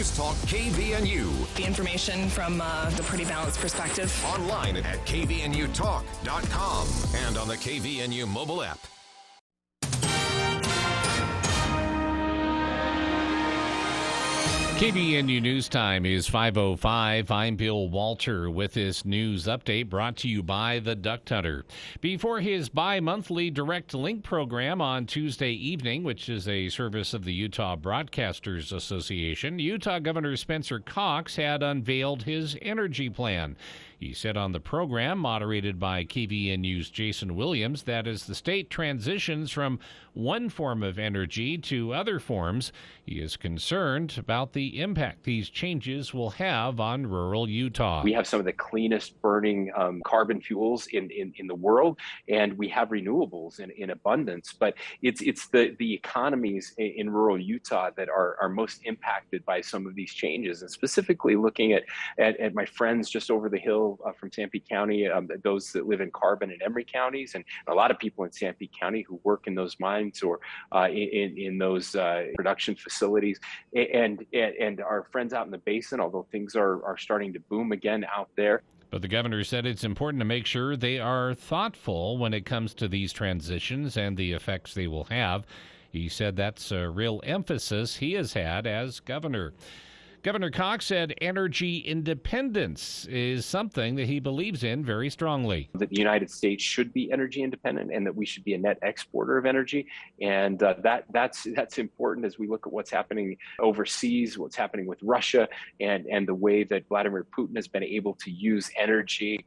News Talk KVNU. The information from the pretty balanced perspective. Online at kvnutalk.com and on the KVNU mobile app. KVNU News Time is 5:05. I'm Bill Walter with this news update brought to you by the Duck Hunter. Before his bi-monthly Direct Link program on Tuesday evening, which is a service of the Utah Broadcasters Association, Utah Governor Spencer Cox had unveiled his energy plan. He said on the program, moderated by KVNU's Jason Williams, that as the state transitions from one form of energy to other forms, he is concerned about the impact these changes will have on rural Utah. We have some of the cleanest burning carbon fuels in the world, and we have renewables in abundance. But it's the economies in rural Utah that are most impacted by some of these changes, and specifically looking at my friends just over the hill from Sanpete County, those that live in Carbon and Emery counties, and a lot of people in Sanpete County who work in those mines or in those production facilities, and our friends out in the basin, although things are starting to boom again out there. But the governor said it's important to make sure they are thoughtful when it comes to these transitions and the effects they will have. He said that's a real emphasis he has had as governor. Governor Cox said energy independence is something that he believes in very strongly. That the United States should be energy independent and that we should be a net exporter of energy. And that's important as we look at what's happening overseas, what's happening with Russia, and the way that Vladimir Putin has been able to use energy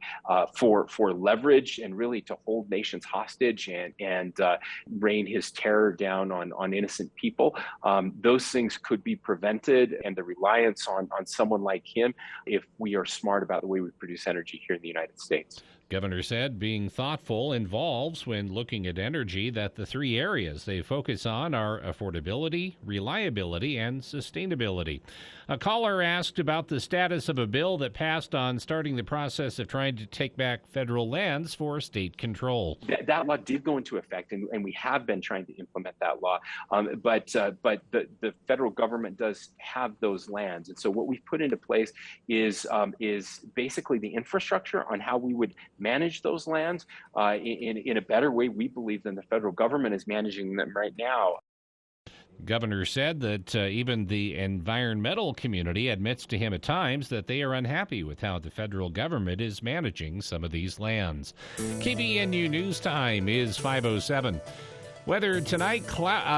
for leverage and really to hold nations hostage and rain his terror down on innocent people. Those things could be prevented, and the reliance on someone like him if we are smart about the way we produce energy here in the United States. Governor said being thoughtful involves, when looking at energy, that the three areas they focus on are affordability, reliability, and sustainability. A caller asked about the status of a bill that passed on starting the process of trying to take back federal lands for state control. That law did go into effect, and we have been trying to implement that law. But the federal government does have those lands. And so what we've put into place is basically the infrastructure on how we would manage those lands in a better way, we believe, than the federal government is managing them right now. Governor said that even the environmental community admits to him at times that they are unhappy with how the federal government is managing some of these lands. KVNU News Time is 5:07. Weather tonight,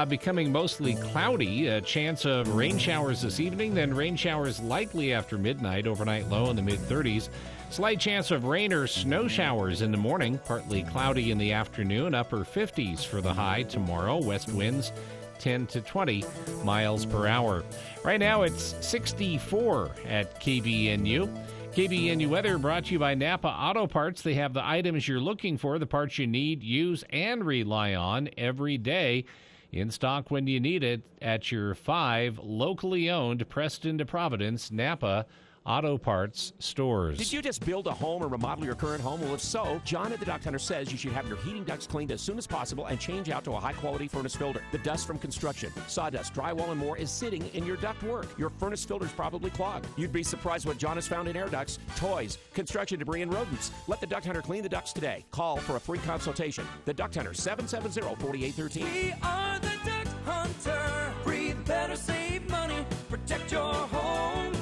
becoming mostly cloudy. A chance of rain showers this evening, then rain showers likely after midnight. Overnight low in the mid-30s. Slight chance of rain or snow showers in the morning. Partly cloudy in the afternoon. Upper 50s for the high tomorrow. West winds 10 to 20 miles per hour. Right now it's 64 at KVNU. KVNU weather brought to you by Napa Auto Parts. They have the items you're looking for, the parts you need, use, and rely on every day. In stock when you need it at your 5 locally owned Preston to Providence Napa Auto Parts stores. Did you just build a home or remodel your current home? Well, if so, John at the Duck Hunter says you should have your heating ducts cleaned as soon as possible and change out to a high-quality furnace filter. The dust from construction, sawdust, drywall, and more is sitting in your ductwork. Your furnace filter's probably clogged. You'd be surprised what John has found in air ducts, toys, construction debris, and rodents. Let the Duck Hunter clean the ducts today. Call for a free consultation. The Duck Hunter, 770-4813. We are the Duck Hunter. Breathe better, save money, protect your home.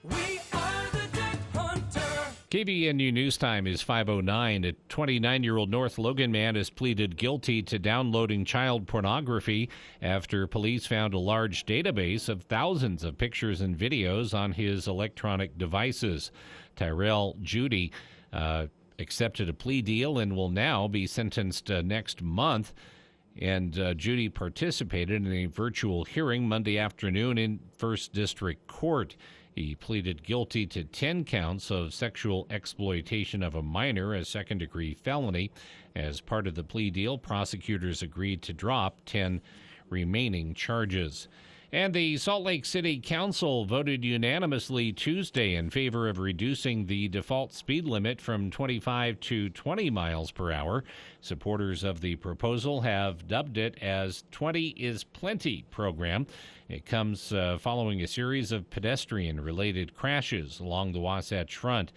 We are the Duck Hunter. KVNU News Time is 5:09. A 29-year-old North Logan man has pleaded guilty to downloading child pornography after police found a large database of thousands of pictures and videos on his electronic devices. Tyrell Judy accepted a plea deal and will now be sentenced next month. And Judy participated in a virtual hearing Monday afternoon in First District Court. He pleaded guilty to 10 counts of sexual exploitation of a minor, a second-degree felony. As part of the plea deal, prosecutors agreed to drop 10 remaining charges. And the Salt Lake City Council voted unanimously Tuesday in favor of reducing the default speed limit from 25 to 20 miles per hour. Supporters of the proposal have dubbed it as 20 is Plenty program. It comes following a series of pedestrian-related crashes along the Wasatch Front.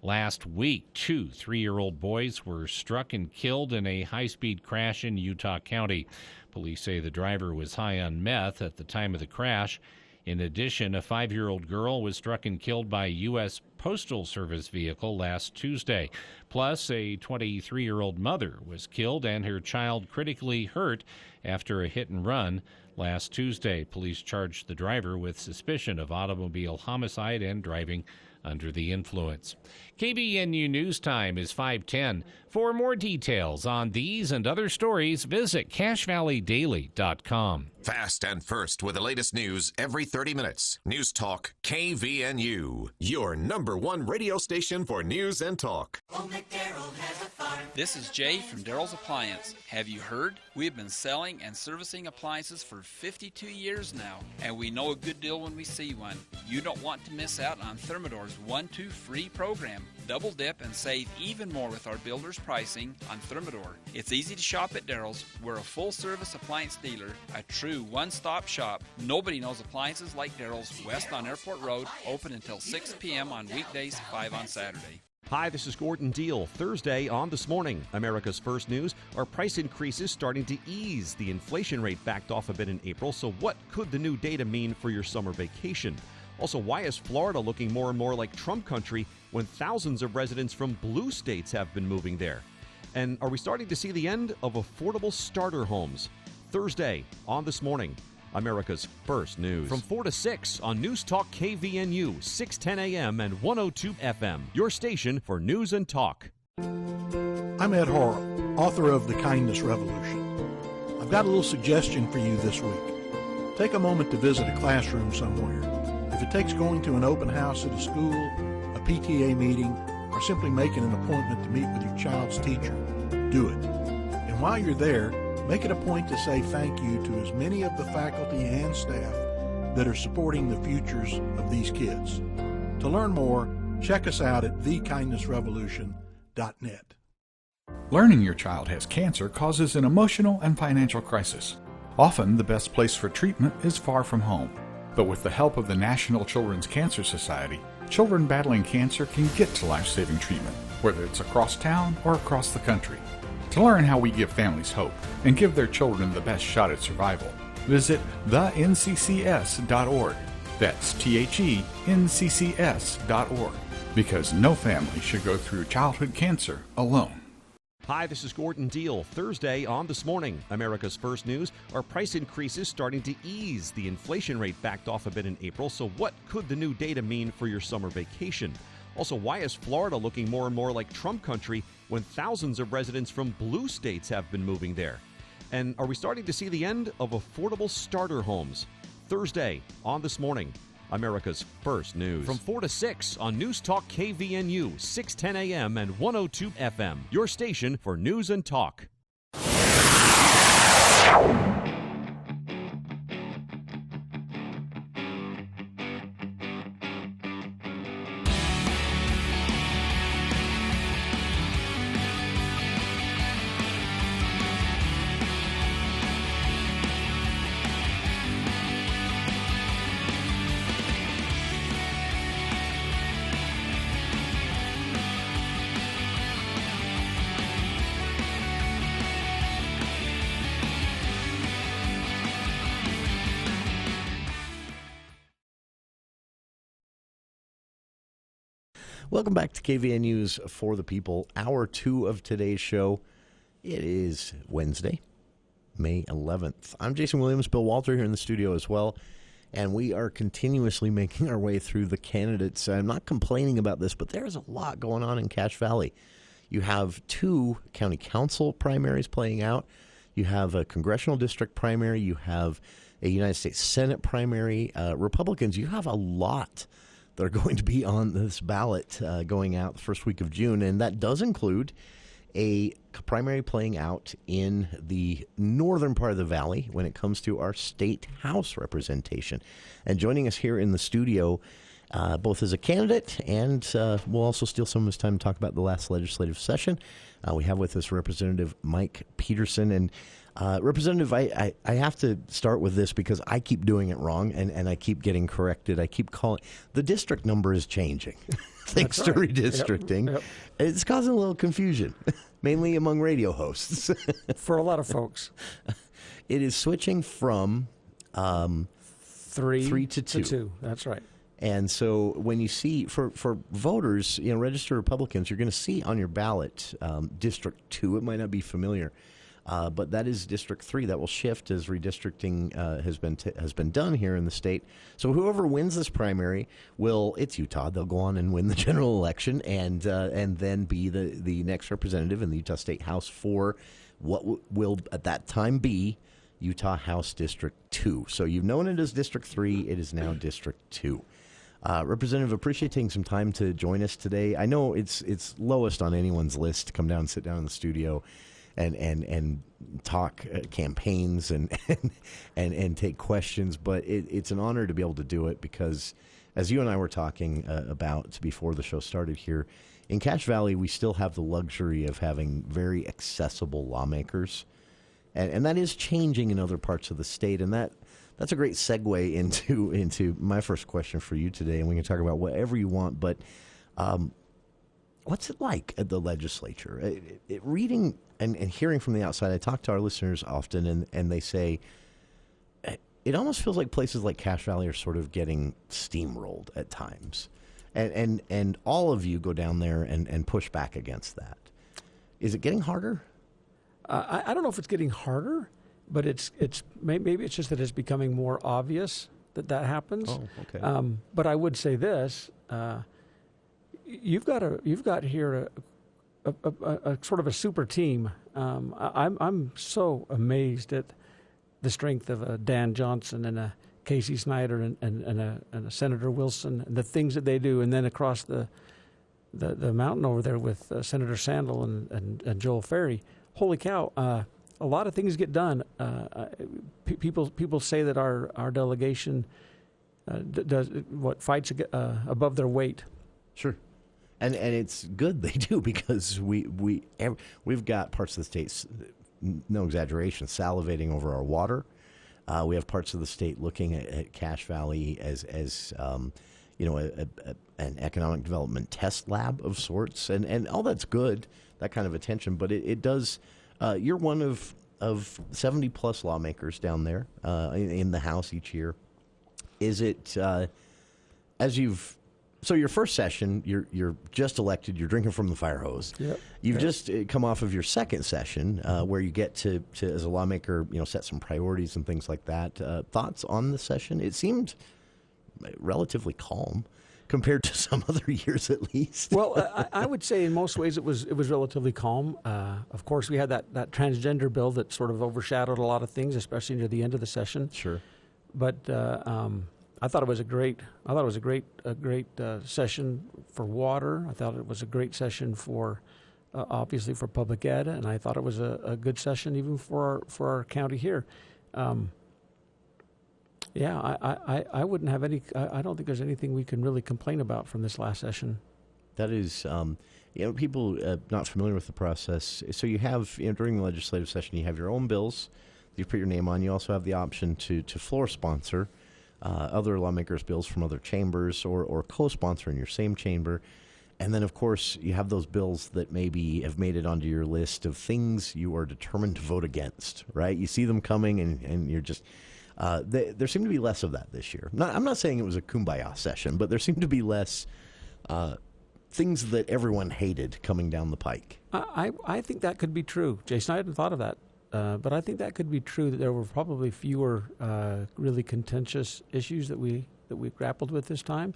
Last week, 2 3-year-old boys were struck and killed in a high-speed crash in Utah County. Police say the driver was high on meth at the time of the crash. In addition, a 5-year-old girl was struck and killed by a U.S. Postal Service vehicle last Tuesday. Plus, a 23-year-old mother was killed and her child critically hurt after a hit and run last Tuesday. Police charged the driver with suspicion of automobile homicide and driving under the influence. KVNU News Time is 5:10. For more details on these and other stories, visit CacheValleyDaily.com. Fast and first with the latest news every 30 minutes. News Talk KVNU, your #1 radio station for news and talk. Old McDarrell has a farm. This is Jay from Daryl's Appliance. Have you heard? We've been selling and servicing appliances for 52 years now, and we know a good deal when we see one. You don't want to miss out on Thermador's 1-2 free program. Double dip and save even more with our builder's pricing on Thermador. It's easy to shop at Daryl's. We're a full-service appliance dealer, a true one-stop shop. Nobody knows appliances like Daryl's, west on Airport Road, open until 6 p.m. on weekdays, 5 on Saturday. Hi, this is Gordon Deal. Thursday on This Morning, America's First News. Are price increases starting to ease? The inflation rate backed off a bit in April, so what could the new data mean for your summer vacation? Also, why is Florida looking more and more like Trump country when thousands of residents from blue states have been moving there? And are we starting to see the end of affordable starter homes? Thursday on This Morning, America's First News. From 4 to 6 on News Talk KVNU, 610 AM and 102 FM. Your station for news and talk. I'm Ed Horrell, author of The Kindness Revolution. I've got a little suggestion for you this week. Take a moment to visit a classroom somewhere. If it takes going to an open house at a school, a PTA meeting, or simply making an appointment to meet with your child's teacher, do it. And while you're there, make it a point to say thank you to as many of the faculty and staff that are supporting the futures of these kids. To learn more, check us out at thekindnessrevolution.net. Learning your child has cancer causes an emotional and financial crisis. Often, the best place for treatment is far from home. But with the help of the National Children's Cancer Society, children battling cancer can get to life-saving treatment, whether it's across town or across the country. To learn how we give families hope and give their children the best shot at survival, visit thenCCS.org. That's THENCCS.org. Because no family should go through childhood cancer alone. Hi, this is Gordon Deal. Thursday on This Morning, America's First News. Are price increases starting to ease? The inflation rate backed off a bit in April, so what could the new data mean for your summer vacation? Also, why is Florida looking more and more like Trump country when thousands of residents from blue states have been moving there? And are we starting to see the end of affordable starter homes? Thursday on This Morning, America's First News. From 4 to 6 on News Talk KVNU, 610 AM and 102 FM. Your station for news and talk. Welcome back to KVNU's For the People, Hour 2 of today's show. It is Wednesday, May 11th. I'm Jason Williams, Bill Walter here in the studio as well, and we are continuously making our way through the candidates. I'm not complaining about this, but there's a lot going on in Cache Valley. You have 2 county council primaries playing out. You have a congressional district primary. You have a United States Senate primary. Republicans, you have a lot that are going to be on this ballot going out the first week of June, and that does include a primary playing out in the northern part of the valley when it comes to our state house representation. And joining us here in the studio, both as a candidate and we'll also steal some of his time to talk about the last legislative session, we have with us Representative Mike Petersen. And Representative, I have to start with this because I keep doing it wrong and I keep getting corrected. I keep calling. The district number is changing thanks to redistricting. Yep. It's causing a little confusion, mainly among radio hosts. For a lot of folks. It is switching from 3 to 2. That's right. And so when you see, for voters, registered Republicans, you're going to see on your ballot District 2. It might not be familiar, but that is District 3. That will shift as redistricting has been done here in the state. So whoever wins this primary it's Utah. They'll go on and win the general election and then be the next representative in the Utah State House for what will at that time be Utah House District 2. So you've known it as District 3. It is now District 2. Representative, appreciate taking some time to join us today. I know it's lowest on anyone's list to come down and sit down in the studio and talk campaigns and take questions, but it's an honor to be able to do it because, as you and I were talking about before the show started here, in Cache Valley we still have the luxury of having very accessible lawmakers, and that is changing in other parts of the state, and that's a great segue into my first question for you today, and we can talk about whatever you want. But what's it like at the legislature? Reading and hearing from the outside, I talk to our listeners often, and they say it almost feels like places like Cache Valley are sort of getting steamrolled at times, and all of you go down there and push back against that. Is it getting harder? I don't know if it's getting harder. But maybe it's just that it's becoming more obvious that happens. Oh, okay. But I would say this: you've got here a sort of a super team. I'm so amazed at the strength of Dan Johnson and a Casey Snyder and a Senator Wilson and the things that they do, and then across the mountain over there with Senator Sandel and Joel Ferry. Holy cow! A lot of things get done. People say that our delegation fights above their weight. Sure, and it's good they do because we've got parts of the state, no exaggeration, salivating over our water. We have parts of the state looking at Cache Valley as an economic development test lab of sorts, and all that's good, that kind of attention. But it does. You're one of 70 plus lawmakers down there in the House each year. Is it so your first session, you're just elected, you're drinking from the fire hose. Yep. You've just come off of your second session where you get to as a lawmaker, set some priorities and things like that. Thoughts on the session? It seemed relatively calm compared to some other years, at least. Well, I would say in most ways it was relatively calm. Of course, we had that transgender bill that sort of overshadowed a lot of things, especially near the end of the session. Sure. But I thought it was a great session for water. I thought it was a great session for obviously for public ed, and I thought it was a good session even for our county here. Yeah, I wouldn't have any. I don't think there's anything we can really complain about from this last session. That is, people not familiar with the process. So you have, during the legislative session, you have your own bills that you put your name on. You also have the option to floor sponsor other lawmakers' bills from other chambers or co-sponsor in your same chamber. And then, of course, you have those bills that maybe have made it onto your list of things you are determined to vote against, right? You see them coming and you're just... there seemed to be less of that this year. I'm not saying it was a kumbaya session, but there seemed to be less things that everyone hated coming down the pike. I think that could be true. Jason, I hadn't thought of that, but I think that could be true, that there were probably fewer really contentious issues that we grappled with this time.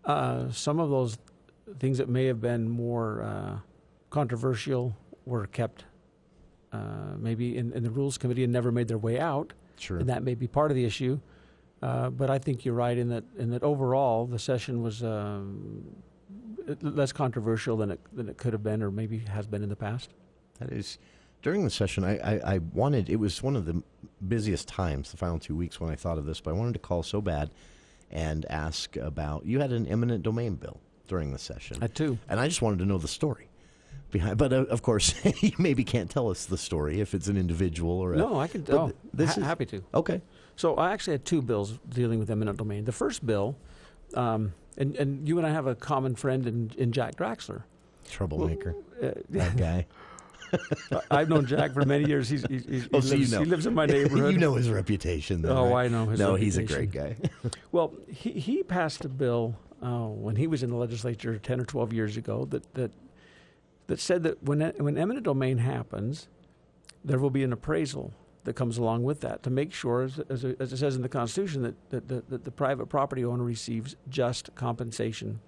Some of those things that may have been more controversial were kept maybe in the Rules Committee and never made their way out. Sure. And that may be part of the issue. But I think you're right in that overall the session was less controversial than it could have been, or maybe has been in the past. That is, during the session, I wanted, it was one of the busiest times, the final 2 weeks when I thought of this, but I wanted to call so bad and ask about, you had an eminent domain bill during the session. I too. And I just wanted to know the story behind, but of course, you maybe can't tell us the story if it's an individual or No, I can tell. Happy to. Okay. So I actually had two bills dealing with eminent domain. The first bill, and you and I have a common friend in Jack Draxler. Troublemaker. That guy. I've known Jack for many years. He lives in my neighborhood. You know his reputation, though. Right? I know his reputation. No, he's a great guy. Well, he passed a bill when he was in the legislature 10 or 12 years ago that said that when eminent domain happens, there will be an appraisal that comes along with that to make sure, as it says in the Constitution, that the private property owner receives just compensation.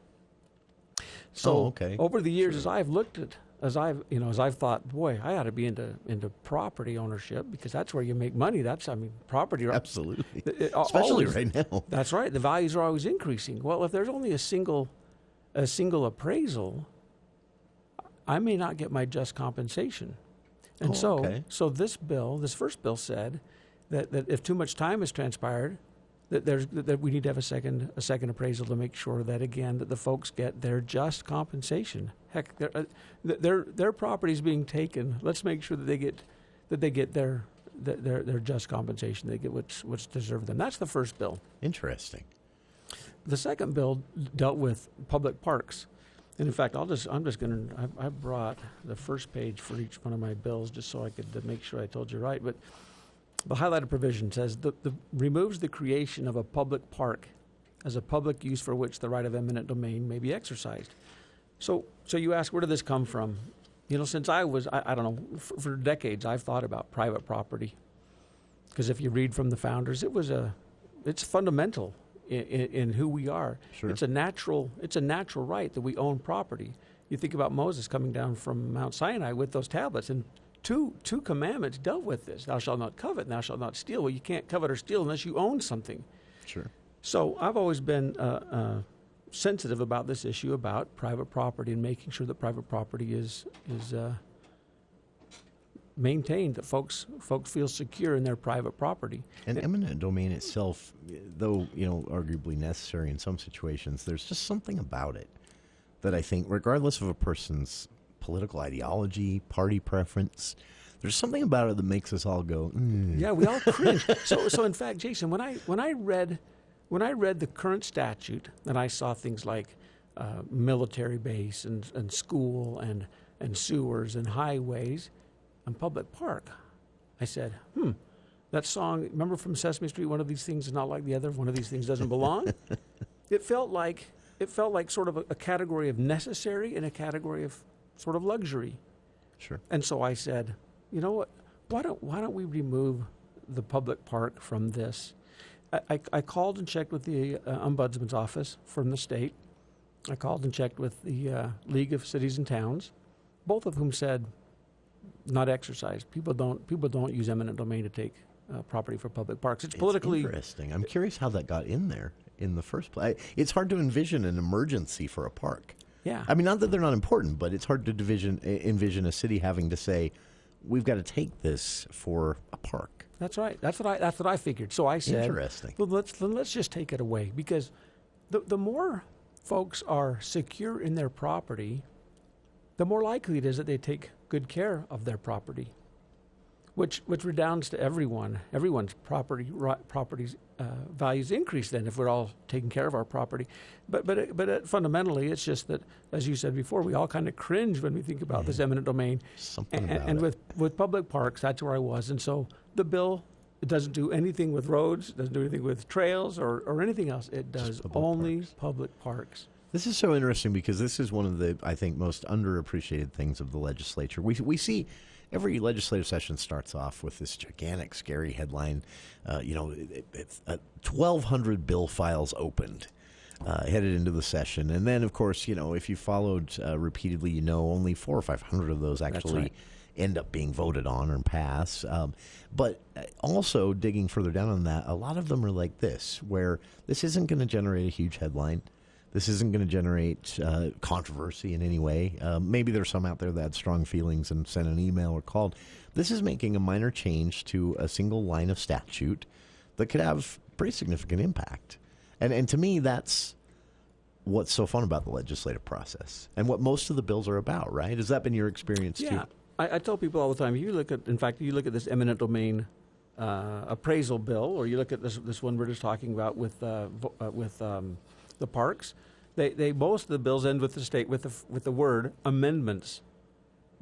So over the years, as I've looked at, as I've thought, boy, I ought to be into property ownership because that's where you make money. Property. Absolutely. Especially right now. That's right. The values are always increasing. Well, if there's only a single appraisal, I may not get my just compensation. And so this first bill said that if too much time has transpired, that we need to have a second appraisal to make sure that again that the folks get their just compensation. Heck, their property is being taken. Let's make sure that they get their just compensation. They get what's deserved them. That's the first bill. Interesting. The second bill dealt with public parks. And in fact, I brought the first page for each one of my bills just so I could make sure I told you right. But the highlighted provision says removes the creation of a public park as a public use for which the right of eminent domain may be exercised. So you ask, where did this come from? Since I don't know, for decades I've thought about private property. Because if you read from the founders, it's fundamental in who we are. Sure. It's a natural right that we own property. You think about Moses coming down from Mount Sinai with those tablets, and two commandments dealt with this. Thou shalt not covet, and thou shalt not steal. Well, you can't covet or steal unless you own something. Sure. So I've always been sensitive about this issue about private property and making sure that private property is maintained, that folks feel secure in their private property. And eminent domain itself, though arguably necessary in some situations, there's just something about it that I think, regardless of a person's political ideology, party preference, there's something about it that makes us all go, Yeah, we all cringe. So in fact, Jason, when I read the current statute, and I saw things like military base and school and sewers and highways and public park, I said, that song, remember from Sesame Street, one of these things is not like the other, one of these things doesn't belong? It felt like sort of a category of necessary and a category of sort of luxury. Sure. And so I said, you know what, why don't we remove the public park from this? I called and checked with the Ombudsman's office from the state. I called and checked with the League of Cities and Towns, both of whom said not exercised. People don't use eminent domain to take property for public parks. It's politically interesting. I'm curious how that got in there in the first place. It's hard to envision an emergency for a park. Yeah. I mean, not that they're not important, but it's hard to envision a city having to say, we've got to take this for a park. That's right. That's what I figured. So I said, interesting. Well, let's just take it away, because the more folks are secure in their property, the more likely it is that they take good care of their property, which redounds to everyone. Everyone's property's values increase then if we're all taking care of our property. But fundamentally, it's just that, as you said before, we all kind of cringe when we think about this eminent domain. Something about and it. with public parks, that's where I was. And so the bill, it doesn't do anything with roads, it doesn't do anything with trails or anything else. It does only public parks. This is so interesting because this is one of the, I think, most underappreciated things of the legislature. We see every legislative session starts off with this gigantic, scary headline. 1,200 bill files opened, headed into the session. And then, of course, if you followed repeatedly, only 400 or 500 of those actually end up being voted on or pass. But also, digging further down on that, a lot of them are like this, where this isn't going to generate a huge headline. This isn't going to generate controversy in any way. Maybe there's some out there that had strong feelings and sent an email or called. This is making a minor change to a single line of statute that could have pretty significant impact. And to me, that's what's so fun about the legislative process and what most of the bills are about, right? Has that been your experience too? Yeah. I tell people all the time, you look at this eminent domain appraisal bill, or you look at this one we're just talking about with the parks. They most of the bills end with the word amendments,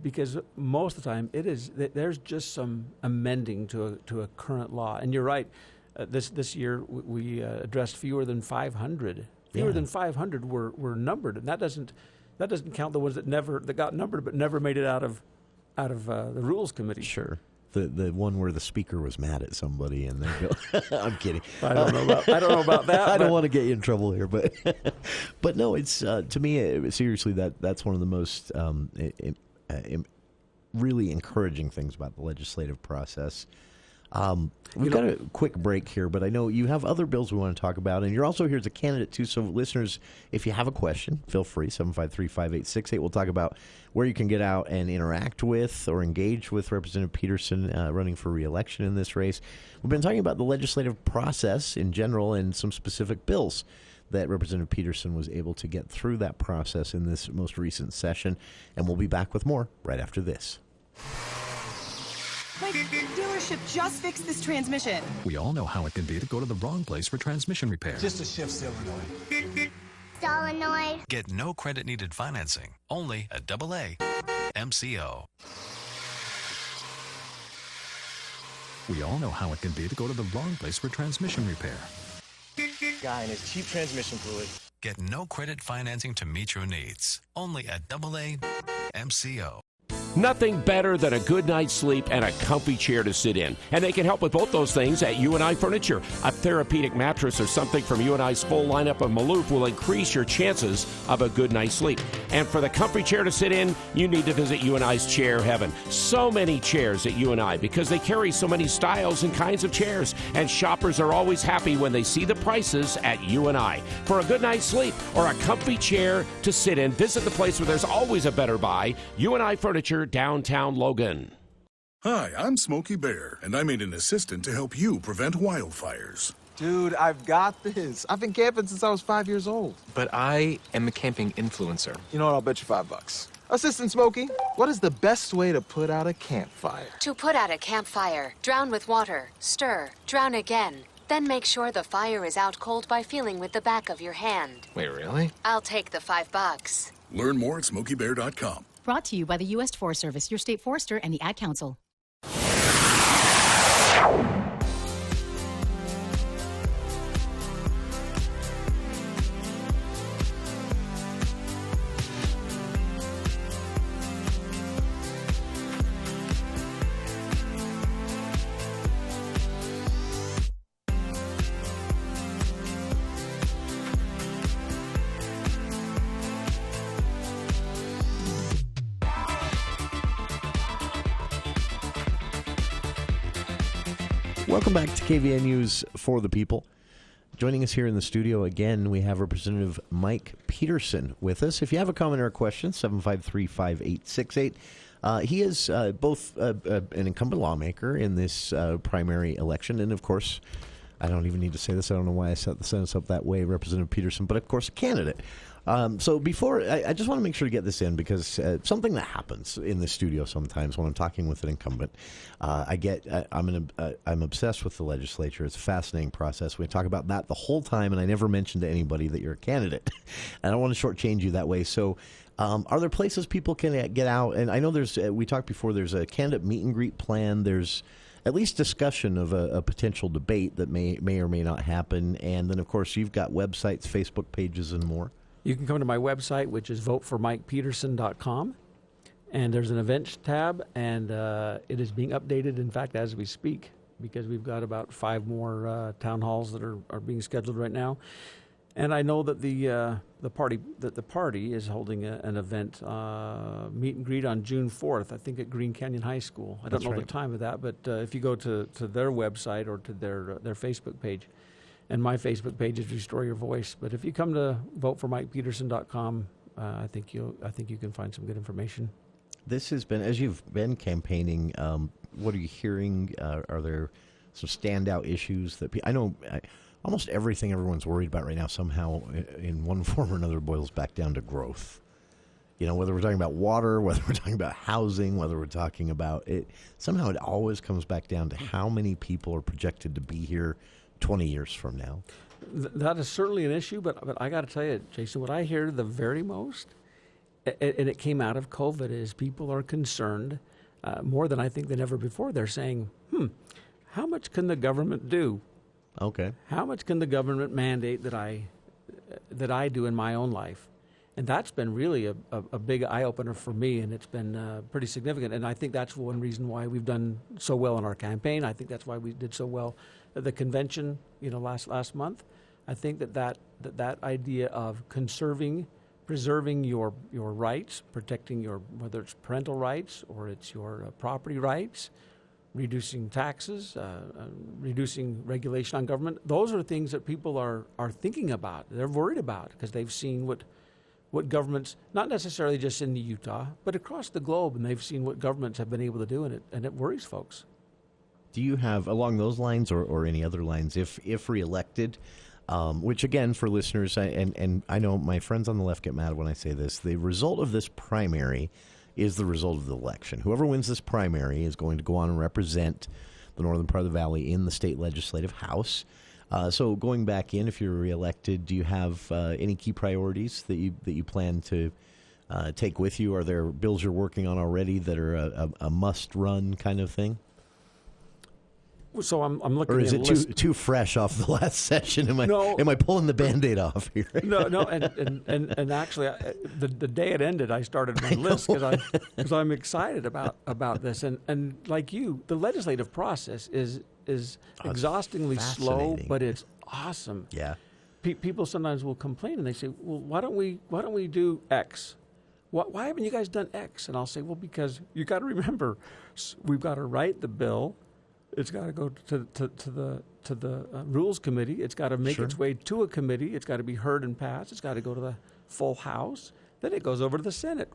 because most of the time there's just some amending to a current law. And you're right. This year we addressed fewer than 500. Fewer than 500 were numbered, and that doesn't count the ones that got numbered but never made it out of the Rules Committee. Sure. The one where the speaker was mad at somebody and they go, I'm kidding. I don't know about that. I don't want to get you in trouble here, but no, it's to me seriously that's one of the most really encouraging things about the legislative process. We've got a quick break here, but I know you have other bills we want to talk about, and you're also here as a candidate, too. So, listeners, if you have a question, feel free, 753-5868. We'll talk about where you can get out and interact with or engage with Representative Petersen running for re-election in this race. We've been talking about the legislative process in general and some specific bills that Representative Petersen was able to get through that process in this most recent session, and we'll be back with more right after this. My dealership just fixed this transmission. We all know how it can be to go to the wrong place for transmission repair. Just a shift solenoid. Solenoid. Get no credit needed financing, only a AA MCO. We all know how it can be to go to the wrong place for transmission repair. Guy and his cheap transmission fluid. Get no credit financing to meet your needs, only a AA MCO. Nothing better than a good night's sleep and a comfy chair to sit in. And they can help with both those things at UNI Furniture. A therapeutic mattress or something from UNI's full lineup of Maloof will increase your chances of a good night's sleep. And for the comfy chair to sit in, you need to visit UNI's Chair Heaven. So many chairs at UNI because they carry so many styles and kinds of chairs. And shoppers are always happy when they see the prices at UNI. For a good night's sleep or a comfy chair to sit in, visit the place where there's always a better buy, UNI Furniture, downtown Logan. Hi, I'm Smokey Bear, and I made an assistant to help you prevent wildfires. Dude, I've got this. I've been camping since I was 5 years old. But I am a camping influencer. You know what? I'll bet you $5. Assistant Smokey, what is the best way to put out a campfire? To put out a campfire, drown with water, stir, drown again. Then make sure the fire is out cold by feeling with the back of your hand. Wait, really? I'll take the $5. Learn more at SmokeyBear.com. Brought to you by the U.S. Forest Service, your state forester, and the Ad Council. Welcome back to KVNU's For the People. Joining us here in the studio again, we have Representative Mike Petersen with us. If you have a comment or a question, 753-5868. He is both an incumbent lawmaker in this primary election, and of course, I don't even need to say this, I don't know why I set the sentence up that way, Representative Petersen, but of course a candidate. So before, I just want to make sure to get this in because something that happens in the studio sometimes when I'm talking with an incumbent, I'm obsessed with the legislature. It's a fascinating process. We talk about that the whole time, and I never mention to anybody that you're a candidate. And I don't want to shortchange you that way. So are there places people can get out? And I know we talked before, there's a candidate meet and greet plan. There's at least discussion of a potential debate that may or may not happen. And then, of course, you've got websites, Facebook pages, and more. You can come to my website, which is voteformikepetersen.com, and there's an events tab, and it is being updated, in fact, as we speak, because we've got about 5 more town halls that are being scheduled right now. And I know that the party is holding an event, meet and greet on June 4th, I think at Green Canyon High School. I don't know the time of that, but if you go to their website or to their Facebook page, and my Facebook page is Restore Your Voice. But if you come to voteformikepetersen.com, I think you can find some good information. This has been, as you've been campaigning, what are you hearing? Are there some standout issues that I know almost everything everyone's worried about right now somehow in one form or another boils back down to growth. You know, whether we're talking about water, whether we're talking about housing, whether we're talking about it, somehow it always comes back down to how many people are projected to be here 20 years from now. That is certainly an issue, but I got to tell you, Jason, what I hear the very most, and it came out of COVID, is people are concerned more than I think than ever before. They're saying, how much can the government do? Okay. How much can the government mandate that I do in my own life? And that's been really a big eye-opener for me, and it's been pretty significant. And I think that's one reason why we've done so well in our campaign. I think that's why we did so well at the convention, last month. I think that idea of preserving your rights, protecting whether it's parental rights or it's your property rights, reducing taxes, reducing regulation on government. Those are things that people are thinking about. They're worried about because they've seen what governments, not necessarily just in Utah, but across the globe, and they've seen what governments have been able to do, and it worries folks. Do you have, along those lines or any other lines, if reelected, which again, for listeners, and I know my friends on the left get mad when I say this, the result of this primary is the result of the election. Whoever wins this primary is going to go on and represent the northern part of the valley in the state legislative house. So going back in, if you're reelected, do you have any key priorities that you plan to take with you? Are there bills you're working on already that are a must-run kind of thing? So I'm looking. Or is at it too fresh off the last session? Am I pulling the Band-Aid off here? No, and actually, the day it ended, I started my list because I'm excited about this. And like you, the legislative process is exhaustingly slow, but it's awesome. Yeah. People sometimes will complain and they say, "Well, why don't we do X? Why haven't you guys done X?" And I'll say, "Well, because you got to remember, we've got to write the bill. It's got to go to the Rules Committee. It's got to make its way to a committee. It's got to be heard and passed. It's got to go to the full House. Then it goes over to the Senate,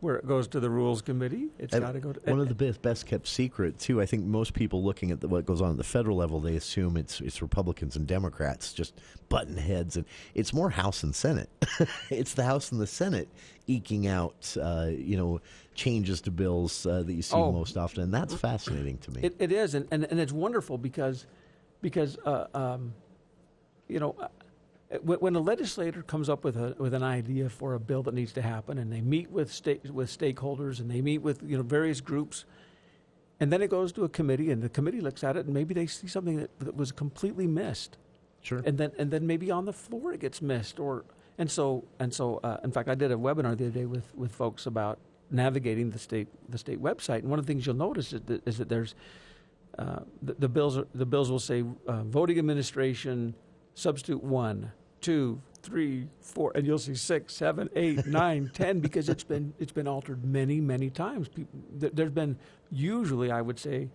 where it goes to the Rules Committee. It's got to go to... One of the best kept secret, too. I think most people looking at what goes on at the federal level, they assume it's Republicans and Democrats just butting heads. And it's more House and Senate. It's the House and the Senate eking out, changes to bills that you see most often. And that's fascinating to me. It is. And it's wonderful because when a legislator comes up with an idea for a bill that needs to happen, and they meet with stakeholders, and they meet with various groups, and then it goes to a committee, and the committee looks at it, and maybe they see something that was completely missed. Sure. And then maybe on the floor it gets missed, and so in fact, I did a webinar the other day with folks about navigating the state website, and one of the things you'll notice is that there's the bills will say voting administration. Substitute 1, 2, 3, 4, and you'll see 6, 7, 8, 9, 10, because it's been altered many, many times. There's been usually, I would say,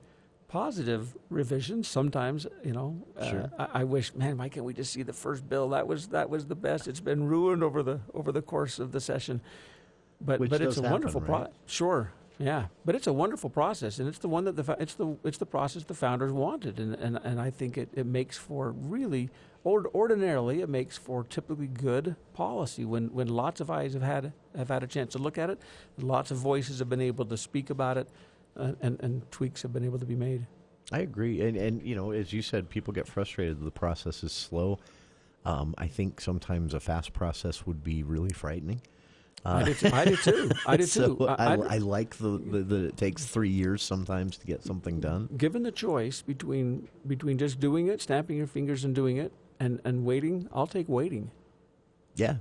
positive revisions. Sometimes, Sure. I wish, man, why can't we just see the first bill? That was the best. It's been ruined over the course of the session, but it's a wonderful process. Sure. Yeah, but it's a wonderful process, and it's the one that it's the process the founders wanted, and I think it makes for really ordinarily it makes for typically good policy when lots of eyes have had a chance to look at it, lots of voices have been able to speak about it, and tweaks have been able to be made. I agree, and as you said, people get frustrated that the process is slow. I think sometimes a fast process would be really frightening. I do too. I like the it takes 3 years sometimes to get something done. Given the choice between just doing it, snapping your fingers and doing it, and waiting, I'll take waiting. Yeah,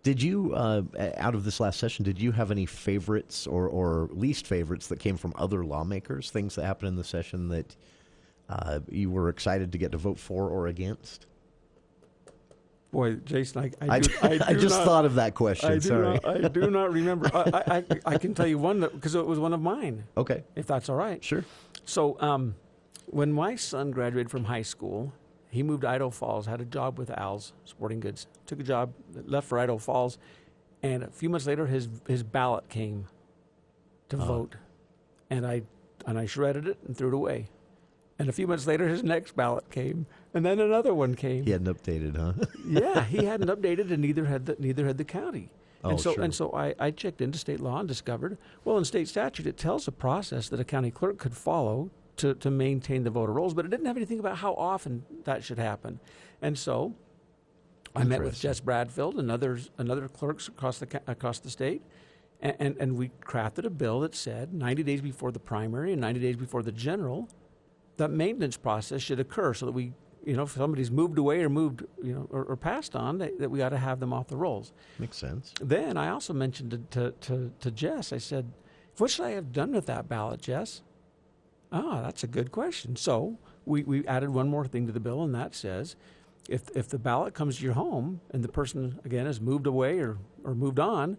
Did you, out of this last session, did you have any favorites or least favorites that came from other lawmakers, things that happened in the session that you were excited to get to vote for or against? Boy, Jason, I just thought of that question. I do not remember. I can tell you one because it was one of mine. Okay. If that's all right. Sure. So when my son graduated from high school, He moved to Idaho Falls, had a job with Al's Sporting Goods, took a job, left for Idaho Falls, and a few months later, his ballot came to vote, and I shredded it and threw it away. And a few months later, his next ballot came, and then another one came. He hadn't updated, huh? Yeah, he hadn't updated, and neither had the county. Oh, and so sure. and so I checked into state law and discovered, well, in state statute, it tells a process that a county clerk could follow to maintain the voter rolls, but it didn't have anything about how often that should happen. And so I met with Jess Bradfield and other clerks across the state, and we crafted a bill that said 90 days before the primary and 90 days before the general, that maintenance process should occur so that we, if somebody's moved away or moved, or passed on, that we ought to have them off the rolls. Makes sense. Then I also mentioned to Jess, I said, what should I have done with that ballot, Jess? That's a good question. So we added one more thing to the bill, and that says if the ballot comes to your home and the person, again, has moved away or moved on,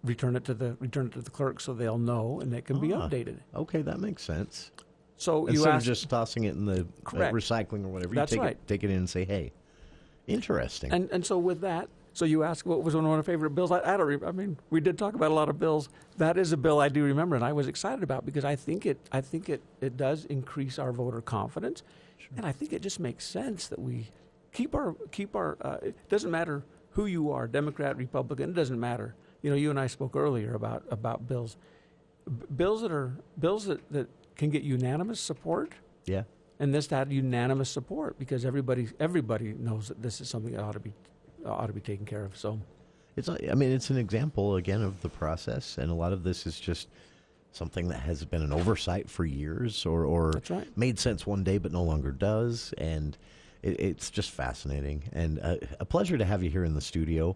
return it to the clerk so they'll know and it can be updated. Okay, that makes sense. So instead of just tossing it in the Correct. Recycling or whatever, That's you right. take it in and say, hey, interesting. And so with that, so you asked what was one of my favorite bills. I mean, we did talk about a lot of bills. That is a bill I do remember, and I was excited about because I think it does increase our voter confidence, and I think it just makes sense that we keep our. It doesn't matter who you are, Democrat, Republican. It doesn't matter. You and I spoke earlier about bills, bills that can get unanimous support. Yeah. And this had unanimous support because everybody knows that this is something that ought to be taken care of. So, it's an example again of the process, and a lot of this is just something that has been an oversight for years, or That's right. made sense one day but no longer does, and it's just fascinating and a pleasure to have you here in the studio.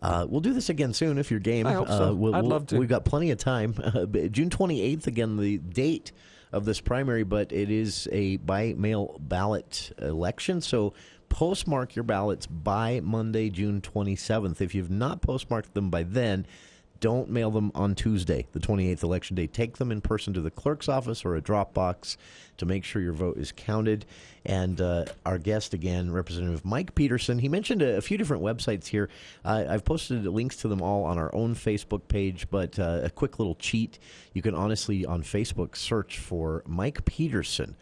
We'll do this again soon if you're game. I hope so. I'd love to. We've got plenty of time. June 28th, again, the date of this primary, but it is a by-mail ballot election, so postmark your ballots by Monday, June 27th. If you've not postmarked them by then, don't mail them on Tuesday, the 28th election day. Take them in person to the clerk's office or a drop box to make sure your vote is counted. And our guest, again, Representative Mike Petersen, he mentioned a few different websites here. I've posted links to them all on our own Facebook page, but a quick little cheat. You can honestly, on Facebook, search for Mike Petersen.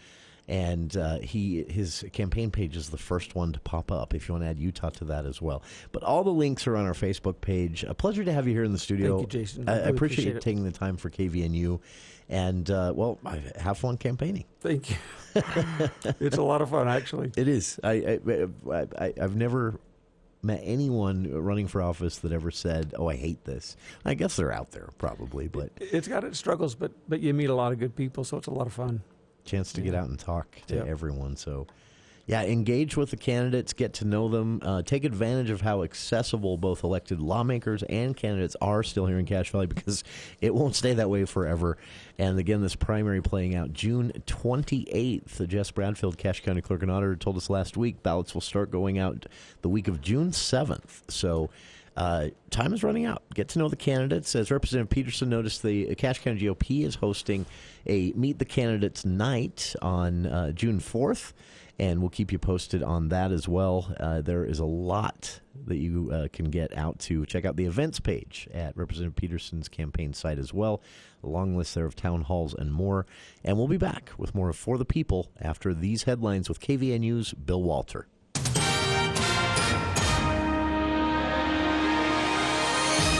And his campaign page is the first one to pop up if you want to add Utah to that as well. But all the links are on our Facebook page. A pleasure to have you here in the studio. Thank you, Jason. I really appreciate you it. taking the time for KVNU. And, have fun campaigning. Thank you. It's a lot of fun, actually. It is. I've never met anyone running for office that ever said, I hate this. I guess they're out there probably, but It's got its struggles, but you meet a lot of good people, so it's a lot of fun. Chance to get out and talk to Yep. everyone. So, engage with the candidates, get to know them, take advantage of how accessible both elected lawmakers and candidates are still here in Cache Valley, because it won't stay that way forever. And again, this primary playing out June 28th. Jess Bradfield, Cache County Clerk and Auditor, told us last week ballots will start going out the week of June 7th. So, time is running out. Get to know the candidates. As Representative Petersen noticed, the Cache County GOP is hosting a Meet the Candidates night on June 4th, and we'll keep you posted on that as well. There is a lot that you can get out to. Check out the events page at Representative Petersen's campaign site as well. A long list there of town halls and more. And we'll be back with more of For the People after these headlines with KVNU's Bill Walter.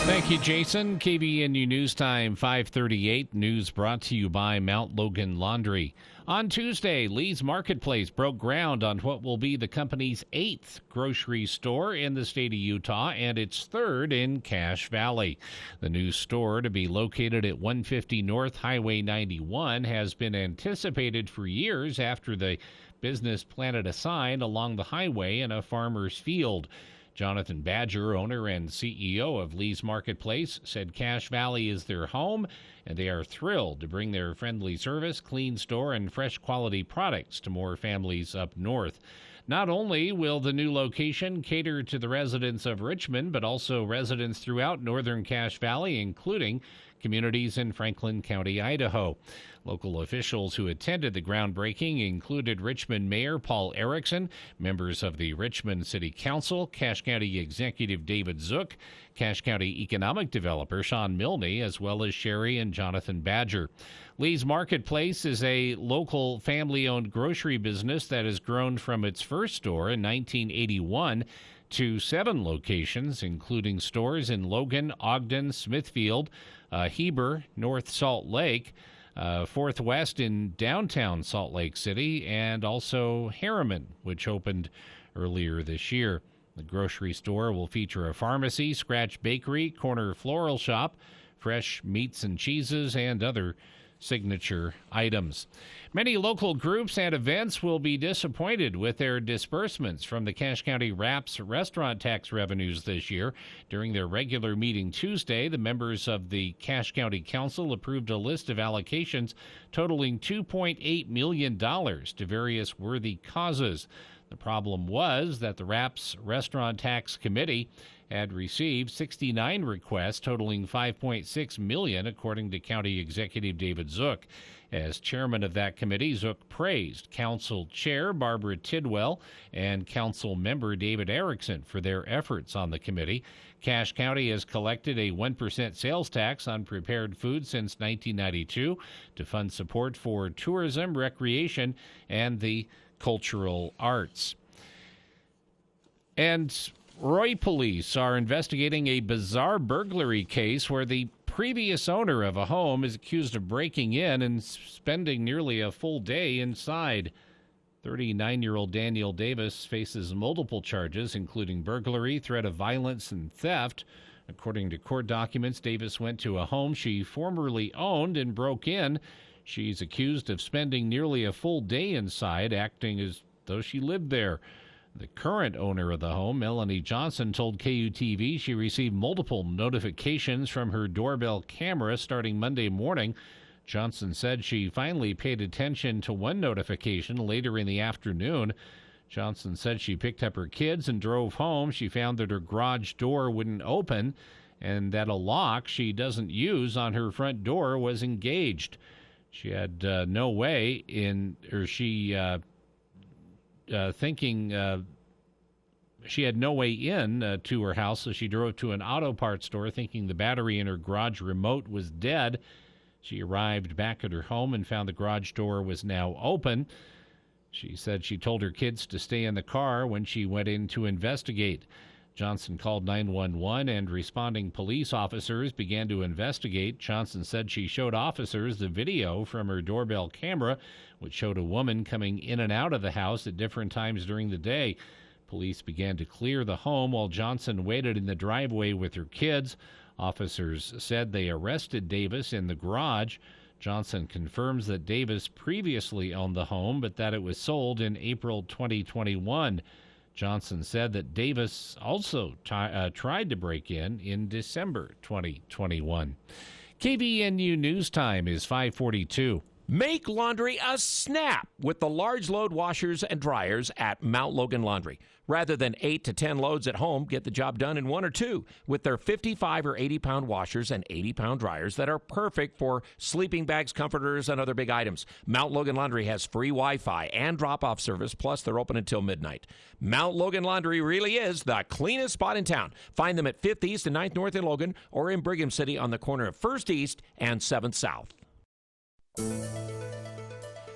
Thank you, Jason. KVNU News Time, 5:38. News brought to you by Mount Logan Laundry. On Tuesday, Lee's Marketplace broke ground on what will be the company's 8th grocery store in the state of Utah and its 3rd in Cache Valley. The new store, to be located at 150 North Highway 91, has been anticipated for years after the business planted a sign along the highway in a farmer's field. Jonathan Badger, owner and CEO of Lee's Marketplace, said Cache Valley is their home, and they are thrilled to bring their friendly service, clean store, and fresh quality products to more families up north. Not only will the new location cater to the residents of Richmond, but also residents throughout northern Cache Valley, including communities in Franklin County, Idaho. Local officials who attended the groundbreaking included Richmond Mayor Paul Erickson, members of the Richmond City Council, Cache County Executive David Zook, Cache County Economic Developer Sean Milne, as well as Sherry and Jonathan Badger. Lee's Marketplace is a local family-owned grocery business that has grown from its first store in 1981 to 7 locations, including stores in Logan, Ogden, Smithfield, Heber, North Salt Lake, Fourth West in downtown Salt Lake City, and also Harriman, which opened earlier this year. The grocery store will feature a pharmacy, scratch bakery, corner floral shop, fresh meats and cheeses, and other signature items. Many local groups and events will be disappointed with their disbursements from the Cache County RAPS restaurant tax revenues this year. During their regular meeting Tuesday, the members of the Cache County Council approved a list of allocations totaling $2.8 million to various worthy causes. The problem was that the RAPS Restaurant Tax Committee had received 69 requests totaling $5.6 million, according to County Executive David Zook. As chairman of that committee, Zook praised Council Chair Barbara Tidwell and Council Member David Erickson for their efforts on the committee. Cache County has collected a 1% sales tax on prepared food since 1992 to fund support for tourism, recreation, and the cultural arts. And Roy police are investigating a bizarre burglary case where the previous owner of a home is accused of breaking in and spending nearly a full day inside. 39-year-old Daniel Davis faces multiple charges, including burglary, threat of violence, and theft. According to court documents, Davis went to a home she formerly owned and broke in. She's accused of spending nearly a full day inside, acting as though she lived there. The current owner of the home, Melanie Johnson, told KUTV she received multiple notifications from her doorbell camera starting Monday morning. Johnson said she finally paid attention to one notification later in the afternoon. Johnson said she picked up her kids and drove home. She found that her garage door wouldn't open and that a lock she doesn't use on her front door was engaged. She had no way in, or she she had no way in to her house, so she drove to an auto parts store thinking the battery in her garage remote was dead. She arrived back at her home and found the garage door was now open. She said she told her kids to stay in the car when she went in to investigate. Johnson called 911 and responding police officers began to investigate. Johnson said she showed officers the video from her doorbell camera, which showed a woman coming in and out of the house at different times during the day. Police began to clear the home while Johnson waited in the driveway with her kids. Officers said they arrested Davis in the garage. Johnson confirms that Davis previously owned the home, but that it was sold in April 2021. Johnson said that Davis also tried to break in December 2021. KVNU News Time is 5:42. Make laundry a snap with the large load washers and dryers at Mount Logan Laundry. Rather than 8 to 10 loads at home, get the job done in 1 or 2 with their 55 or 80-pound washers and 80-pound dryers that are perfect for sleeping bags, comforters, and other big items. Mount Logan Laundry has free Wi-Fi and drop-off service, plus they're open until midnight. Mount Logan Laundry really is the cleanest spot in town. Find them at 5th East and 9th North in Logan or in Brigham City on the corner of 1st East and 7th South.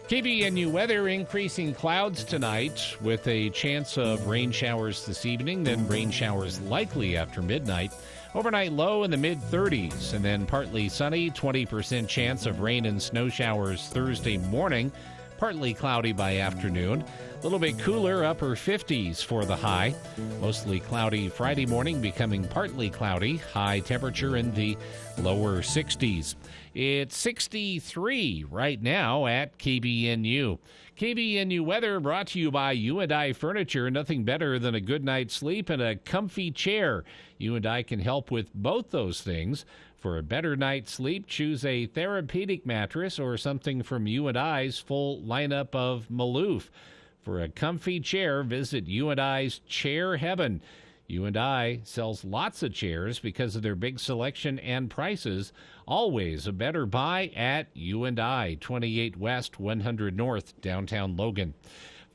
KVNU weather, increasing clouds tonight with a chance of rain showers this evening, then rain showers likely after midnight. Overnight low in the mid-30s, and then partly sunny, 20% chance of rain and snow showers Thursday morning. Partly cloudy by afternoon. A little bit cooler, upper 50s for the high. Mostly cloudy Friday morning, becoming partly cloudy. High temperature in the lower 60s. It's 63 right now at KBNU. KBNU weather brought to you by U&I Furniture. Nothing better than a good night's sleep and a comfy chair. U&I can help with both those things. For a better night's sleep, choose a therapeutic mattress or something from U&I's full lineup of Maloof. For a comfy chair, visit U&I's Chair Heaven. U&I sells lots of chairs because of their big selection and prices. Always a better buy at U&I, 28 West, 100 North, downtown Logan.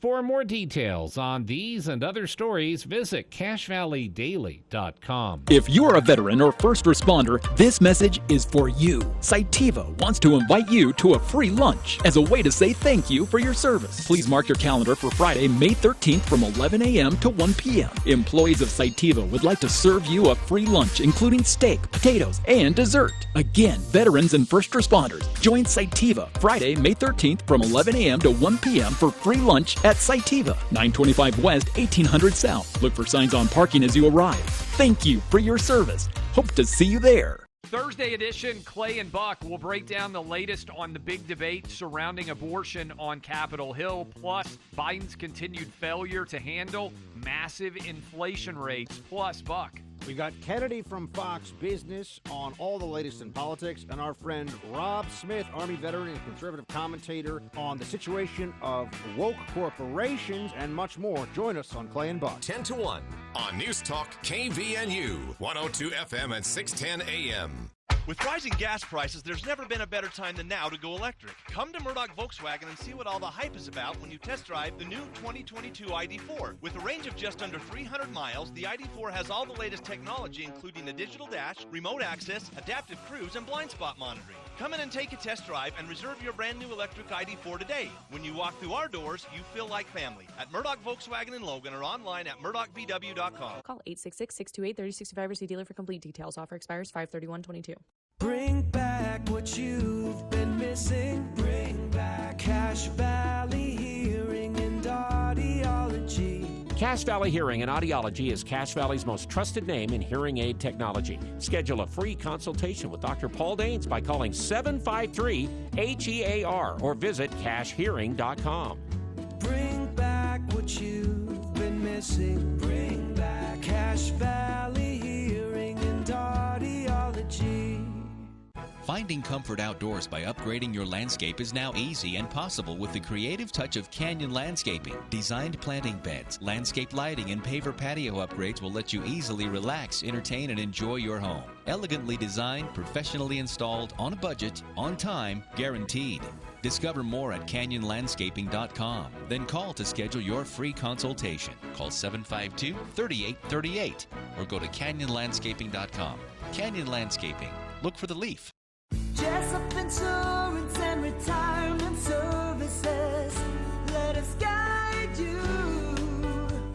For more details on these and other stories, visit CacheValleyDaily.com. If you're a veteran or first responder, this message is for you. Cytiva wants to invite you to a free lunch as a way to say thank you for your service. Please mark your calendar for Friday, May 13th from 11 a.m. to 1 p.m. Employees of Cytiva would like to serve you a free lunch, including steak, potatoes, and dessert. Again, veterans and first responders, join Cytiva Friday, May 13th from 11 a.m. to 1 p.m. for free lunch at Cytiva, 925 West, 1800 South. Look for signs on parking as you arrive. Thank you for your service. Hope to see you there. Thursday edition, Clay and Buck will break down the latest on the big debate surrounding abortion on Capitol Hill, plus Biden's continued failure to handle massive inflation rates, plus Buck. We got Kennedy from Fox Business on all the latest in politics, and our friend Rob Smith, Army veteran and conservative commentator, on the situation of woke corporations and much more. Join us on Clay and Buck. 10 to 1 on News Talk KVNU, 102 FM and 610 AM. With rising gas prices, there's never been a better time than now to go electric. Come to Murdoch Volkswagen and see what all the hype is about when you test drive the new 2022 ID4. With a range of just under 300 miles, the ID4 has all the latest technology, including the digital dash, remote access, adaptive cruise, and blind spot monitoring. Come in and take a test drive and reserve your brand new electric ID4 today. When you walk through our doors, you feel like family. At Murdoch Volkswagen in Logan or online at murdochvw.com. Call 866-628-3065 or see dealer for complete details. Offer expires 5/31/22. Bring back what you've been missing. Bring back Cache Valley Hearing and Audiology. Cache Valley Hearing and Audiology is Cache Valley's most trusted name in hearing aid technology. Schedule a free consultation with Dr. Paul Danes by calling 753-HEAR or visit cachehearing.com. Bring back what you've been missing. Bring back Cache Valley Hearing and Audiology. Finding comfort outdoors by upgrading your landscape is now easy and possible with the creative touch of Canyon Landscaping. Designed planting beds, landscape lighting, and paver patio upgrades will let you easily relax, entertain, and enjoy your home. Elegantly designed, professionally installed, on a budget, on time, guaranteed. Discover more at canyonlandscaping.com. Then call to schedule your free consultation. Call 752-3838 or go to canyonlandscaping.com. Canyon Landscaping. Look for the leaf. Jessup Insurance and Retirement Services. Let us guide you.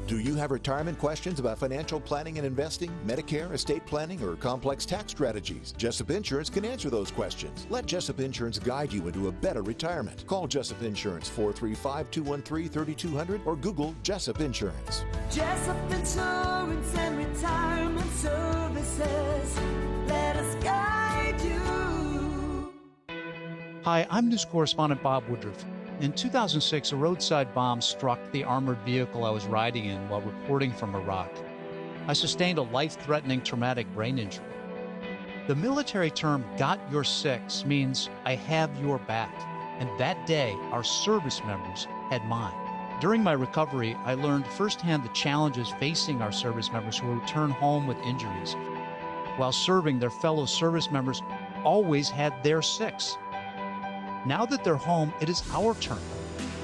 Do you have retirement questions about financial planning and investing, Medicare, estate planning, or complex tax strategies? Jessup Insurance can answer those questions. Let Jessup Insurance guide you into a better retirement. Call Jessup Insurance 435-213-3200 or Google Jessup Insurance. Jessup Insurance and Retirement Services. Let us guide you. Hi, I'm news correspondent Bob Woodruff. In 2006, a roadside bomb struck the armored vehicle I was riding in while reporting from Iraq. I sustained a life-threatening traumatic brain injury. The military term, "got your six," means I have your back. And that day, our service members had mine. During my recovery, I learned firsthand the challenges facing our service members who return home with injuries. While serving, their fellow service members always had their six. Now that they're home, it is our turn.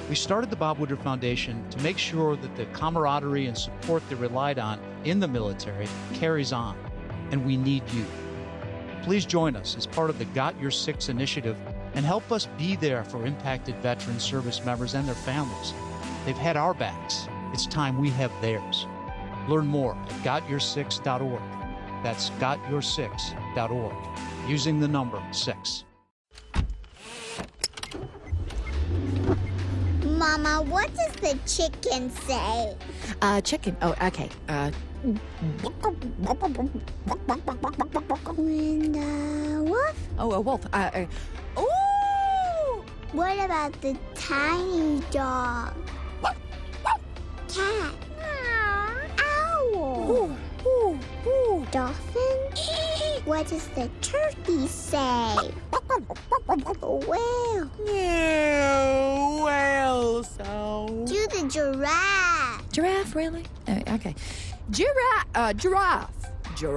We started the Bob Woodruff Foundation to make sure that the camaraderie and support they relied on in the military carries on, and we need you. Please join us as part of the Got Your Six initiative and help us be there for impacted veteran service members and their families. They've had our backs. It's time we have theirs. Learn more at gotyoursix.org. That's gotyoursix.org, using the number 6. Mama, what does the chicken say? Chicken. Oh, okay. And wolf? Oh, a wolf. Ooh! What about the tiny dog? Cat? Owl? Dolphin? What does the turkey say? Whale? Whale sound. Do the giraffe. Giraffe, really? Okay. Giraffe. You're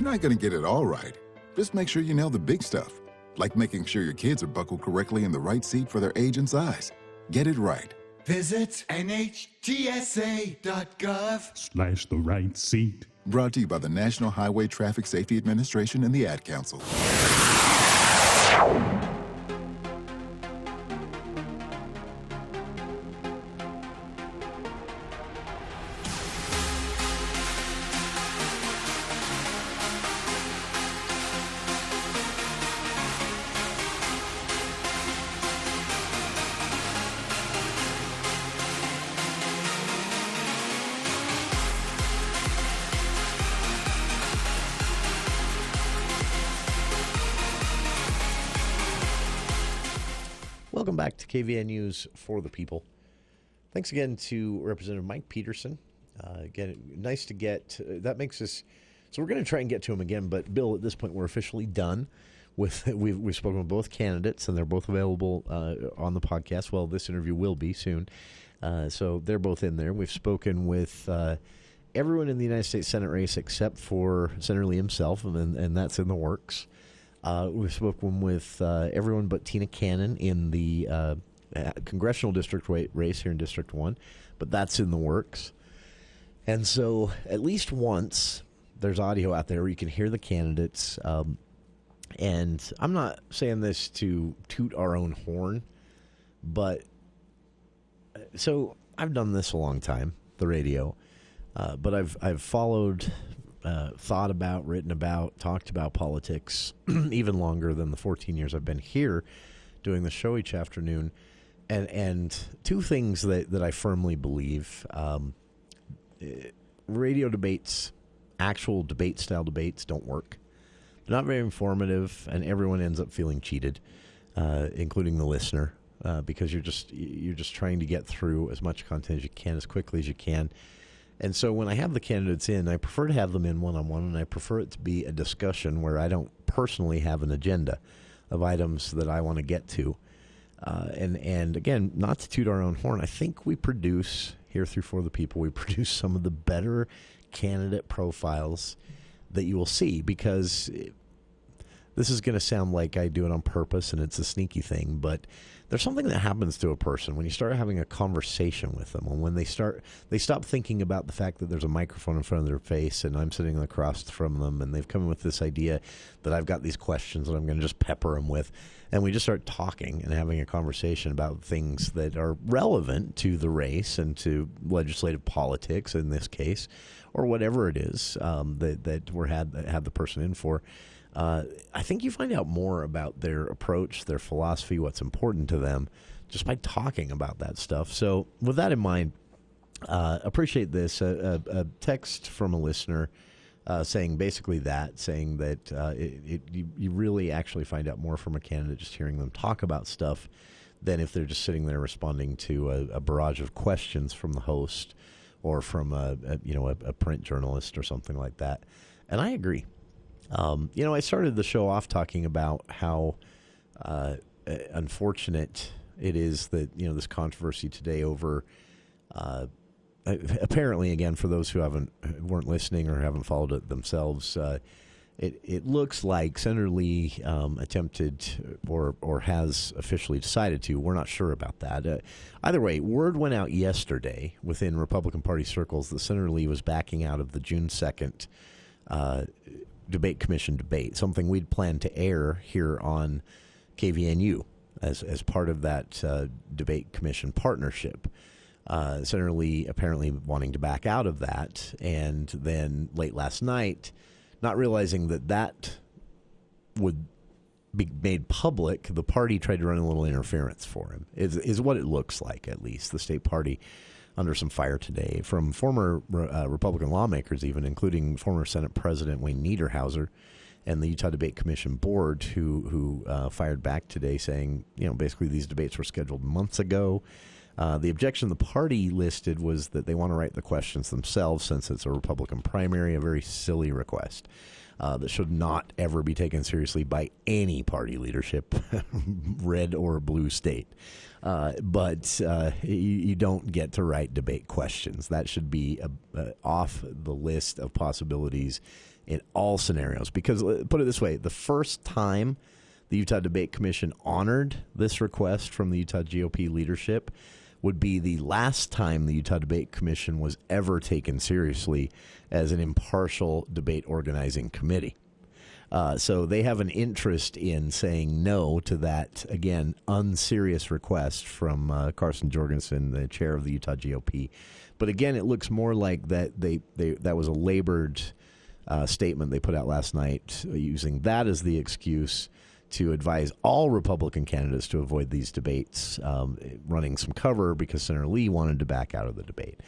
not going to get it all right. Just make sure you nail the big stuff, like making sure your kids are buckled correctly in the right seat for their age and size. Get it right. Visit NHTSA.gov/the right seat. Brought to you by the National Highway Traffic Safety Administration and the Ad Council. Welcome back to KVN News for the People. Thanks again to Representative Mike Petersen. Again, nice to get, that makes us, so we're going to try and get to him again, but Bill, at this point, we're officially done with, we've spoken with both candidates, and they're both available on the podcast. Well, this interview will be soon. So they're both in there. We've spoken with everyone in the United States Senate race except for Senator Lee himself, and that's in the works. We've spoken with everyone but Tina Cannon in the congressional district race here in District 1, but that's in the works. And so at least once there's audio out there where you can hear the candidates. And I'm not saying this to toot our own horn, but so I've done this a long time, the radio, but I've followed... thought about, written about, talked about politics even longer than the 14 years I've been here doing the show each afternoon. And two things that I firmly believe. Radio debates, actual debate-style debates, don't work. They're not very informative, and everyone ends up feeling cheated, including the listener, because you're just trying to get through as much content as you can, as quickly as you can. And so when I have the candidates in, I prefer to have them in one-on-one, and I prefer it to be a discussion where I don't personally have an agenda of items that I want to get to. And again, not to toot our own horn, I think we produce, here through For the People, we produce some of the better candidate profiles that you will see, because this is going to sound like I do it on purpose and it's a sneaky thing, but there's something that happens to a person when you start having a conversation with them, and when they stop thinking about the fact that there's a microphone in front of their face and I'm sitting across from them, and they've come in with this idea that I've got these questions that I'm going to just pepper them with, and we just start talking and having a conversation about things that are relevant to the race and to legislative politics in this case, or whatever it is that we're have the person in for. I think you find out more about their approach, their philosophy, what's important to them, just by talking about that stuff. So with that in mind, appreciate this. A text from a listener saying basically that, saying that you really actually find out more from a candidate just hearing them talk about stuff than if they're just sitting there responding to a barrage of questions from the host or from a print journalist or something like that. And I agree. I started the show off talking about how unfortunate it is that, this controversy today over, apparently, again, for those who weren't listening or haven't followed it themselves, it looks like Senator Lee attempted or has officially decided to. We're not sure about that. Either way, word went out yesterday within Republican Party circles that Senator Lee was backing out of the June 2nd Debate Commission debate, something we'd planned to air here on KVNU as part of that Debate Commission partnership. Senator Lee apparently wanting to back out of that, and then late last night, not realizing that would be made public, the party tried to run a little interference for him, is what it looks like, at least. The state party under some fire today from former Republican lawmakers, even including former Senate President Wayne Niederhauser and the Utah Debate Commission board, who fired back today saying, basically these debates were scheduled months ago. The objection the party listed was that they want to write the questions themselves since it's a Republican primary, a very silly request that should not ever be taken seriously by any party leadership, red or blue state. But you don't get to write debate questions. That should be off the list of possibilities in all scenarios. Because, put it this way, the first time the Utah Debate Commission honored this request from the Utah GOP leadership would be the last time the Utah Debate Commission was ever taken seriously as an impartial debate organizing committee. So they have an interest in saying no to that, again, unserious request from Carson Jorgensen, the chair of the Utah GOP. But again, it looks more like that that was a labored statement they put out last night, using that as the excuse to advise all Republican candidates to avoid these debates, running some cover because Senator Lee wanted to back out of the debate.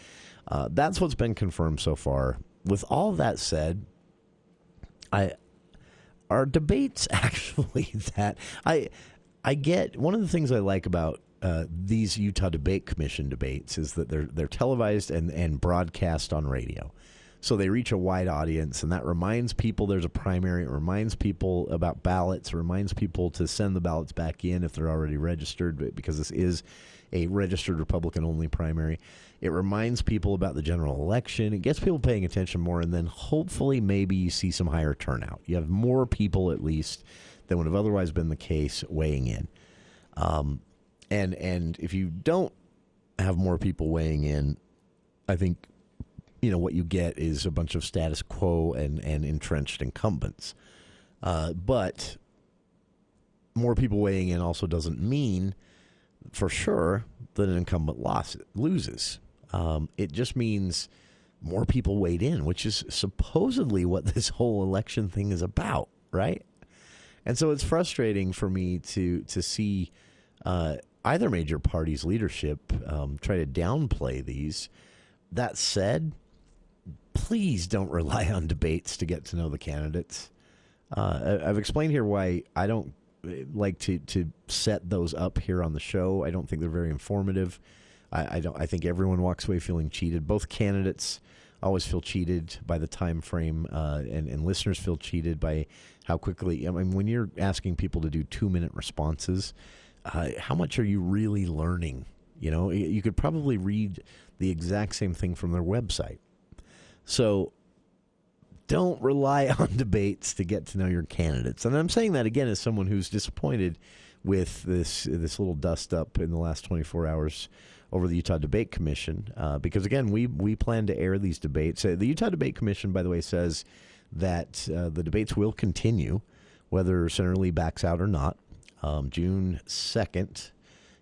That's what's been confirmed so far. With all of that said, are debates actually that I get one of the things I like about these Utah Debate Commission debates is that they're televised and broadcast on radio. So they reach a wide audience, and that reminds people there's a primary. It reminds people about ballots. It reminds people to send the ballots back in if they're already registered, because this is a registered Republican-only primary. It reminds people about the general election. It gets people paying attention more, and then hopefully maybe you see some higher turnout. You have more people, at least, than would have otherwise been the case weighing in. And if you don't have more people weighing in, I think what you get is a bunch of status quo and entrenched incumbents. But more people weighing in also doesn't mean, for sure, that an incumbent loses. It just means more people weighed in, which is supposedly what this whole election thing is about, right? And so it's frustrating for me to see either major party's leadership try to downplay these. That said, please don't rely on debates to get to know the candidates. I've explained here why I don't like to set those up here on the show. I don't think they're very informative. I think everyone walks away feeling cheated. Both candidates always feel cheated by the time frame, and listeners feel cheated by how quickly. I mean, when you're asking people to do 2-minute responses, how much are you really learning? You could probably read the exact same thing from their website. So don't rely on debates to get to know your candidates. And I'm saying that, again, as someone who's disappointed with this little dust-up in the last 24 hours over the Utah Debate Commission, because, again, we plan to air these debates. The Utah Debate Commission, by the way, says that the debates will continue, whether Senator Lee backs out or not. June 2nd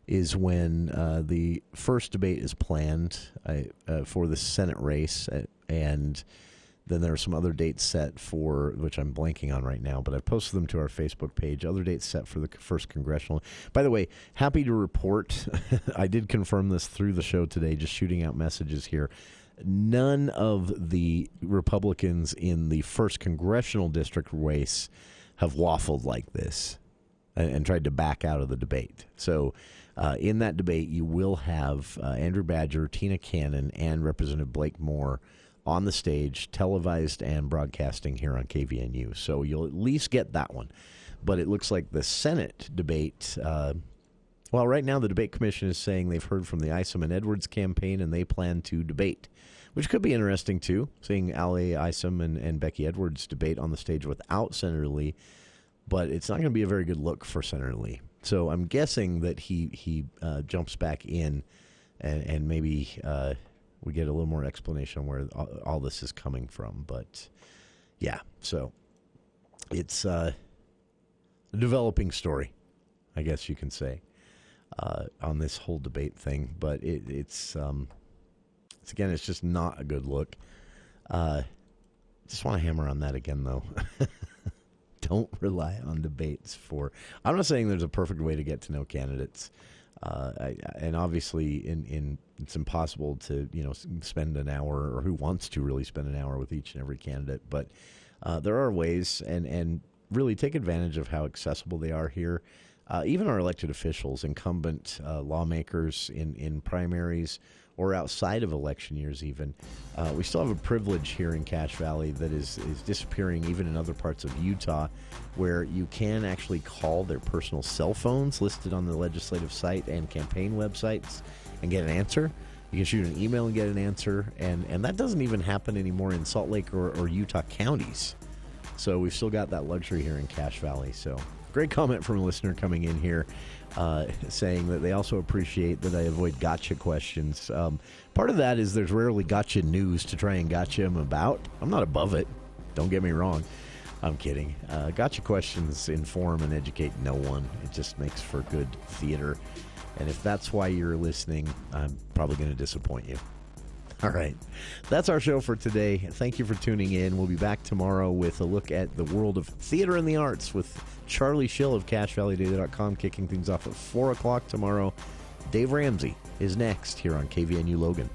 is when the first debate is planned for the Senate race, and then there are some other dates set for, which I'm blanking on right now, but I've posted them to our Facebook page, other dates set for the first congressional. By the way, happy to report, I did confirm this through the show today, just shooting out messages here. None of the Republicans in the first congressional district race have waffled like this and tried to back out of the debate. So in that debate, you will have Andrew Badger, Tina Cannon, and Representative Blake Moore on the stage, televised and broadcasting here on KVNU. So you'll at least get that one. But it looks like the Senate debate, well, right now the Debate Commission is saying they've heard from the Isom and Edwards campaign and they plan to debate, which could be interesting, too, seeing Ali Isom and Becky Edwards debate on the stage without Senator Lee. But it's not going to be a very good look for Senator Lee. So I'm guessing that he jumps back in and maybe we get a little more explanation on where all this is coming from. But, yeah, so it's a developing story, I guess you can say, on this whole debate thing. But it's again, it's just not a good look. Just want to hammer on that again, though. Don't rely on debates for. I'm not saying there's a perfect way to get to know candidates, and obviously, it's impossible to spend an hour, or who wants to really spend an hour with each and every candidate. But there are ways, and really take advantage of how accessible they are here. even our elected officials, incumbent lawmakers in primaries or outside of election years even, we still have a privilege here in Cache Valley that is disappearing even in other parts of Utah, where you can actually call their personal cell phones listed on the legislative site and campaign websites and get an answer. You can shoot an email and get an answer, and that doesn't even happen anymore in Salt Lake or Utah counties. So we've still got that luxury here in Cache Valley. So great comment from a listener coming in here saying that they also appreciate that I avoid gotcha questions. Part of that is there's rarely gotcha news to try and gotcha them about. I'm not above it. Don't get me wrong. I'm kidding. Gotcha questions inform and educate no one. It just makes for good theater. And if that's why you're listening, I'm probably going to disappoint you. All right. That's our show for today. Thank you for tuning in. We'll be back tomorrow with a look at the world of theater and the arts with Charlie Schill of CacheValleyData.com kicking things off at 4 o'clock tomorrow. Dave Ramsey is next here on KVNU Logan.